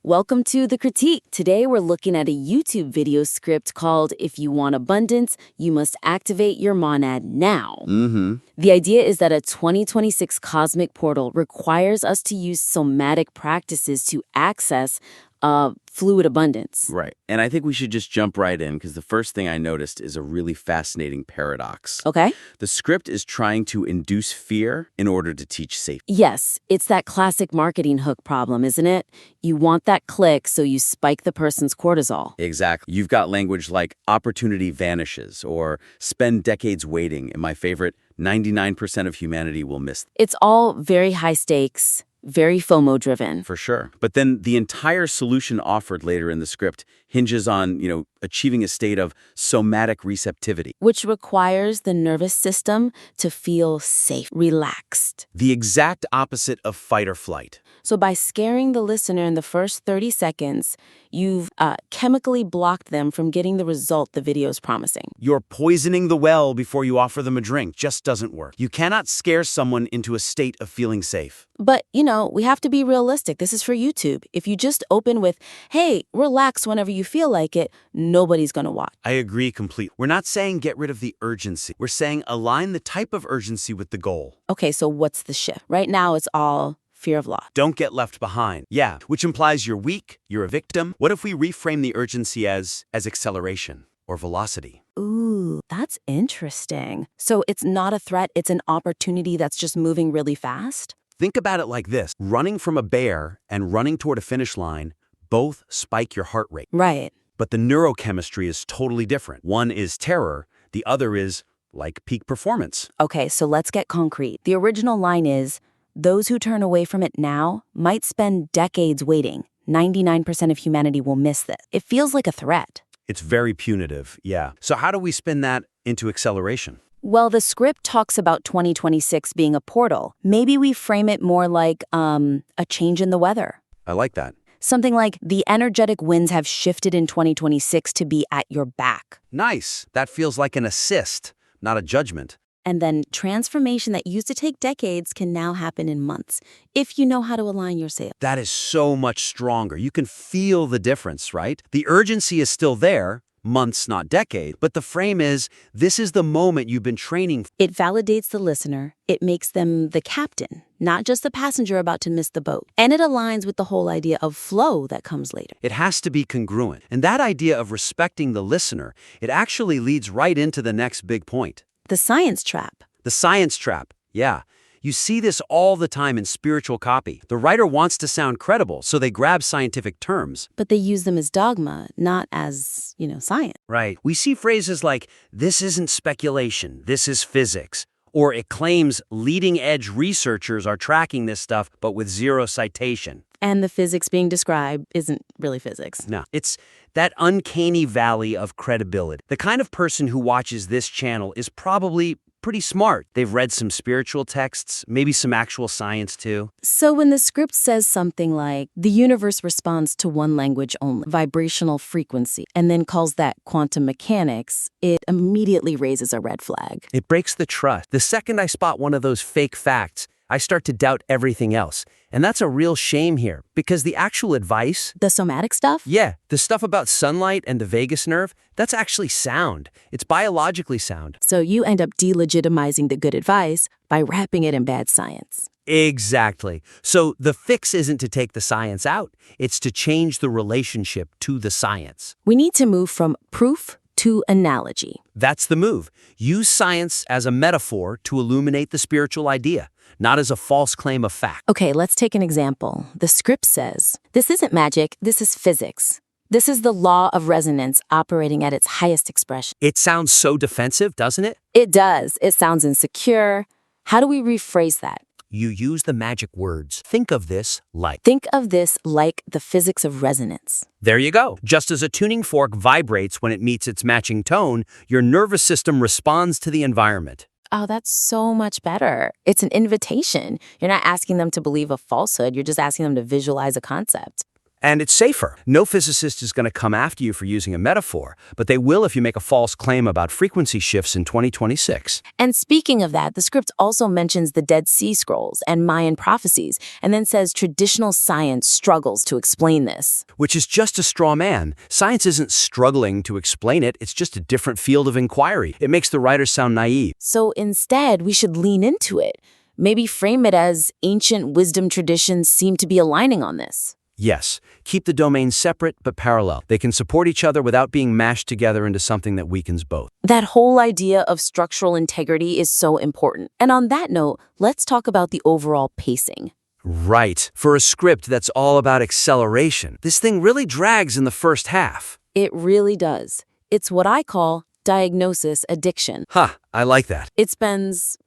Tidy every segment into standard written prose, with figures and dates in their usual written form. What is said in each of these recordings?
Welcome to The Critique. Today we're looking at a YouTube video script called If You Want Abundance, You Must Activate Your Monad Now. The idea is that a 2026 cosmic portal requires us to use somatic practices to access fluid abundance. Right. And I think we should just jump right in because the first thing I noticed is a really fascinating paradox. Okay? The script is trying to induce fear in order to teach safety. Yes, it's that classic marketing hook problem, isn't it? You want that click, so you spike the person's cortisol. Exactly. You've got language like opportunity vanishes or spend decades waiting. And my favorite, 99% of humanity will miss. It's all very high stakes, very FOMO-driven. For sure. But then the entire solution offered later in the script hinges on, achieving a state of somatic receptivity. Which requires the nervous system to feel safe, relaxed. The exact opposite of fight or flight. So by scaring the listener in the first 30 seconds, you've chemically blocked them from getting the result the video is promising. You're poisoning the well before you offer them a drink. Just doesn't work. You cannot scare someone into a state of feeling safe. But, we have to be realistic. This is for YouTube. If you just open with, hey, relax whenever you feel like it, nobody's going to watch. I agree completely. We're not saying get rid of the urgency. We're saying align the type of urgency with the goal. Okay, so what's the shift? Right now, it's all fear of loss. Don't get left behind. Yeah, which implies you're weak, you're a victim. What if we reframe the urgency as acceleration or velocity? Ooh, that's interesting. So it's not a threat, it's an opportunity that's just moving really fast? Think about it like this. Running from a bear and running toward a finish line both spike your heart rate. Right. But the neurochemistry is totally different. One is terror, the other is like peak performance. Okay, so let's get concrete. The original line is, those who turn away from it now might spend decades waiting. 99% of humanity will miss this. It feels like a threat. It's very punitive, yeah. So how do we spin that into acceleration? Well, the script talks about 2026 being a portal. Maybe we frame it more like a change in the weather. I like that. Something like the energetic winds have shifted in 2026 to be at your back. Nice. That feels like an assist, not a judgment. And then transformation that used to take decades can now happen in months, if you know how to align your sails. That is so much stronger. You can feel the difference, right? The urgency is still there, months, not decade, but the frame is, this is the moment you've been training for. It validates the listener. It makes them the captain, not just the passenger about to miss the boat. And it aligns with the whole idea of flow that comes later. It has to be congruent. And that idea of respecting the listener, it actually leads right into the next big point. The science trap. The science trap, yeah. You see this all the time in spiritual copy. The writer wants to sound credible, so they grab scientific terms. But they use them as dogma, not as, science. Right. We see phrases like, this isn't speculation, this is physics. Or it claims leading-edge researchers are tracking this stuff, but with zero citation. And the physics being described isn't really physics. No, it's that uncanny valley of credibility. The kind of person who watches this channel is probably pretty smart. They've read some spiritual texts, maybe some actual science too. So when the script says something like, the universe responds to one language only, vibrational frequency, and then calls that quantum mechanics, it immediately raises a red flag. It breaks the trust. The second I spot one of those fake facts, I start to doubt everything else. And that's a real shame here, because the actual advice... The somatic stuff? Yeah, the stuff about sunlight and the vagus nerve, that's actually sound. It's biologically sound. So you end up delegitimizing the good advice by wrapping it in bad science. Exactly. So the fix isn't to take the science out. It's to change the relationship to the science. We need to move from proof to analogy. That's the move. Use science as a metaphor to illuminate the spiritual idea, not as a false claim of fact. Okay, let's take an example. The script says, this isn't magic, this is physics. This is the law of resonance operating at its highest expression. It sounds so defensive, doesn't it? It does. It sounds insecure. How do we rephrase that? You use the magic words. Think of this like. Think of this like the physics of resonance. There you go. Just as a tuning fork vibrates when it meets its matching tone, your nervous system responds to the environment. Oh, that's so much better. It's an invitation. You're not asking them to believe a falsehood. You're just asking them to visualize a concept. And it's safer. No physicist is going to come after you for using a metaphor, but they will if you make a false claim about frequency shifts in 2026. And speaking of that, the script also mentions the Dead Sea Scrolls and Mayan prophecies, and then says traditional science struggles to explain this. Which is just a straw man. Science isn't struggling to explain it, it's just a different field of inquiry. It makes the writer sound naive. So instead, we should lean into it. Maybe frame it as ancient wisdom traditions seem to be aligning on this. Yes, keep the domains separate but parallel. They can support each other without being mashed together into something that weakens both. That whole idea of structural integrity is so important. And on that note, let's talk about the overall pacing. Right. For a script that's all about acceleration, this thing really drags in the first half. It really does. It's what I call diagnosis addiction. I like that. It spends,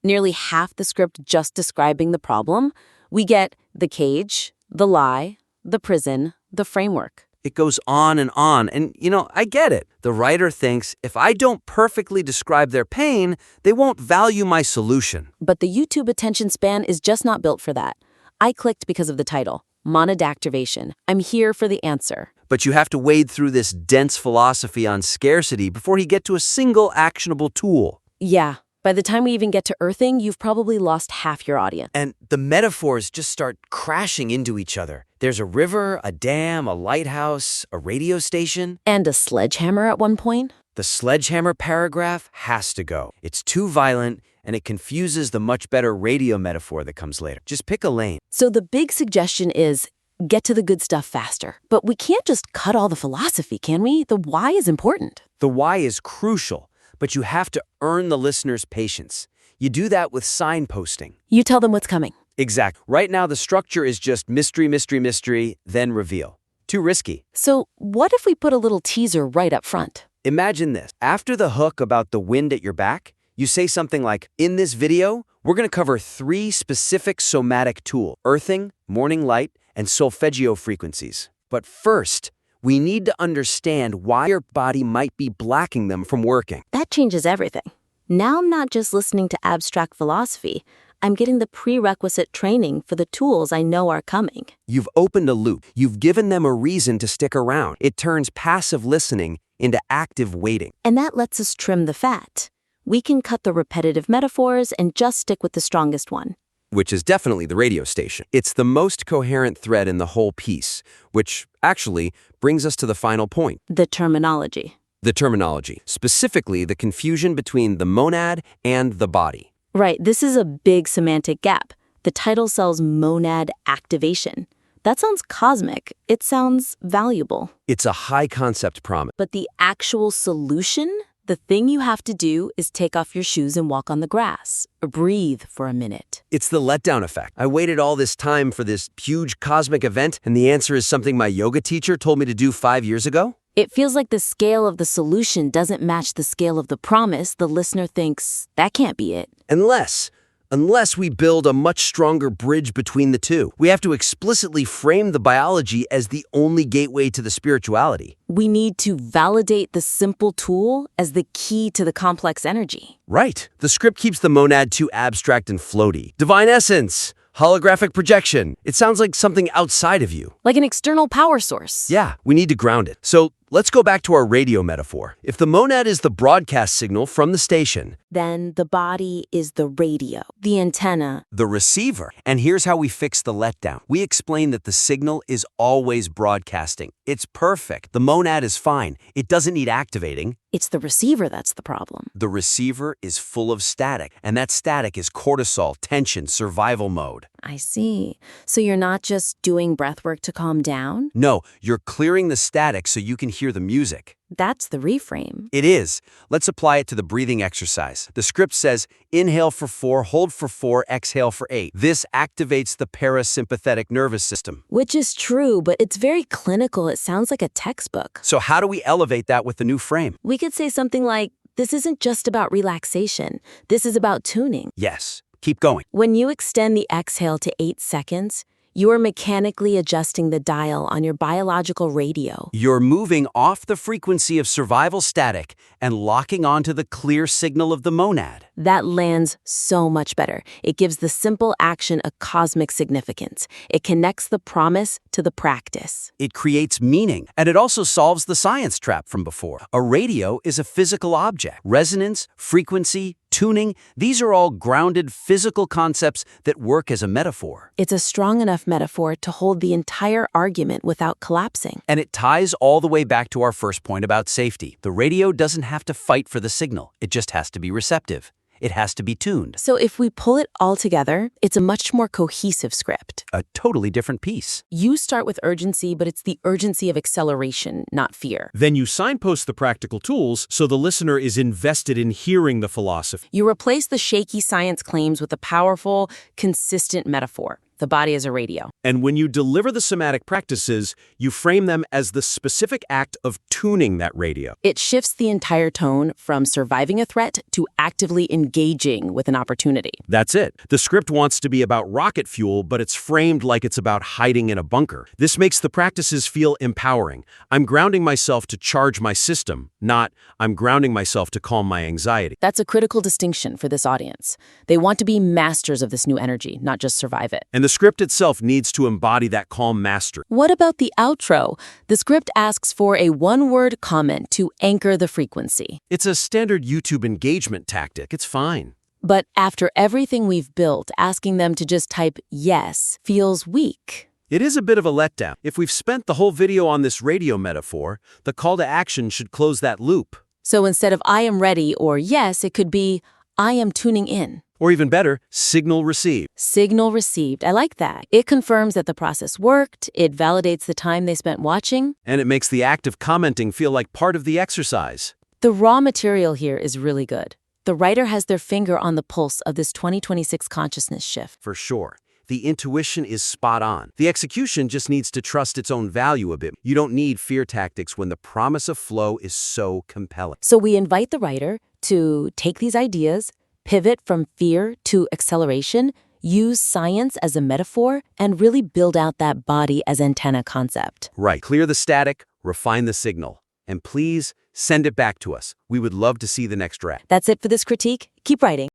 nearly half the script just describing the problem. We get the cage, the lie, the prison, the framework. It goes on, and I get it. The writer thinks if I don't perfectly describe their pain, they won't value my solution. But the YouTube attention span is just not built for that. I clicked because of the title, Monad Activation. I'm here for the answer. But you have to wade through this dense philosophy on scarcity before you get to a single actionable tool. Yeah. By the time we even get to earthing, you've probably lost half your audience. And the metaphors just start crashing into each other. There's a river, a dam, a lighthouse, a radio station. And a sledgehammer at one point. The sledgehammer paragraph has to go. It's too violent, and it confuses the much better radio metaphor that comes later. Just pick a lane. So the big suggestion is get to the good stuff faster. But we can't just cut all the philosophy, can we? The why is important. The why is crucial, but you have to earn the listener's patience. You do that with signposting. You tell them what's coming. Exact. Right now, the structure is just mystery, mystery, mystery, then reveal. Too risky. So what if we put a little teaser right up front? Imagine this. After the hook about the wind at your back, you say something like, in this video, we're going to cover 3 specific somatic tools: earthing, morning light, and solfeggio frequencies. But first, we need to understand why your body might be blocking them from working. That changes everything. Now I'm not just listening to abstract philosophy. I'm getting the prerequisite training for the tools I know are coming. You've opened a loop. You've given them a reason to stick around. It turns passive listening into active waiting. And that lets us trim the fat. We can cut the repetitive metaphors and just stick with the strongest one. Which is definitely the radio station. It's the most coherent thread in the whole piece, which actually brings us to the final point. The terminology. The terminology, specifically the confusion between the monad and the body. Right, this is a big semantic gap. The title sells monad activation. That sounds cosmic. It sounds valuable. It's a high-concept promise. But the actual solution? The thing you have to do is take off your shoes and walk on the grass, or breathe for a minute. It's the letdown effect. I waited all this time for this huge cosmic event, and the answer is something my yoga teacher told me to do 5 years ago? It feels like the scale of the solution doesn't match the scale of the promise. The listener thinks, that can't be it. Unless we build a much stronger bridge between the two. We have to explicitly frame the biology as the only gateway to the spirituality. We need to validate the simple tool as the key to the complex energy. Right. The script keeps the monad too abstract and floaty. Divine essence, holographic projection. It sounds like something outside of you. Like an external power source. Yeah, we need to ground it. So let's go back to our radio metaphor. If the monad is the broadcast signal from the station, then the body is the radio, the antenna, the receiver. And here's how we fix the letdown. We explain that the signal is always broadcasting. It's perfect. The monad is fine. It doesn't need activating. It's the receiver that's the problem. The receiver is full of static, and that static is cortisol, tension, survival mode. I see. So you're not just doing breath work to calm down? No, you're clearing the static so you can hear the music. That's the reframe. It is. Let's apply it to the breathing exercise. The script says, inhale for 4, hold for 4, exhale for 8. This activates the parasympathetic nervous system. Which is true, but it's very clinical. It sounds like a textbook. So how do we elevate that with the new frame? We could say something like, this isn't just about relaxation. This is about tuning. Yes. Keep going. When you extend the exhale to 8 seconds, You're mechanically adjusting the dial on your biological radio. You're moving off the frequency of survival static and locking onto the clear signal of the monad. That lands so much better. It gives the simple action a cosmic significance. It connects the promise to the practice. It creates meaning, and it also solves the science trap from before. A radio is a physical object. Resonance, frequency, tuning, these are all grounded physical concepts that work as a metaphor. It's a strong enough metaphor to hold the entire argument without collapsing. And it ties all the way back to our first point about safety. The radio doesn't have to fight for the signal. It just has to be receptive. It has to be tuned. So if we pull it all together, it's a much more cohesive script. A totally different piece. You start with urgency, but it's the urgency of acceleration, not fear. Then you signpost the practical tools so the listener is invested in hearing the philosophy. You replace the shaky science claims with a powerful, consistent metaphor. The body is a radio. And when you deliver the somatic practices, you frame them as the specific act of tuning that radio. It shifts the entire tone from surviving a threat to actively engaging with an opportunity. That's it. The script wants to be about rocket fuel, but it's framed like it's about hiding in a bunker. This makes the practices feel empowering. I'm grounding myself to charge my system, not I'm grounding myself to calm my anxiety. That's a critical distinction for this audience. They want to be masters of this new energy, not just survive it. And the script itself needs to embody that calm mastery. What about the outro? The script asks for a one-word comment to anchor the frequency. It's a standard YouTube engagement tactic. It's fine. But after everything we've built, asking them to just type yes feels weak. It is a bit of a letdown. If we've spent the whole video on this radio metaphor, the call to action should close that loop. So instead of I am ready or yes, it could be I am tuning in. Or even better, signal received. Signal received. I like that. It confirms that the process worked, it validates the time they spent watching. And it makes the act of commenting feel like part of the exercise. The raw material here is really good. The writer has their finger on the pulse of this 2026 consciousness shift. For sure. The intuition is spot on. The execution just needs to trust its own value a bit. You don't need fear tactics when the promise of flow is so compelling. So we invite the writer to take these ideas, pivot from fear to acceleration, use science as a metaphor, and really build out that body as antenna concept. Right. Clear the static, refine the signal. And please send it back to us. We would love to see the next draft. That's it for this critique. Keep writing.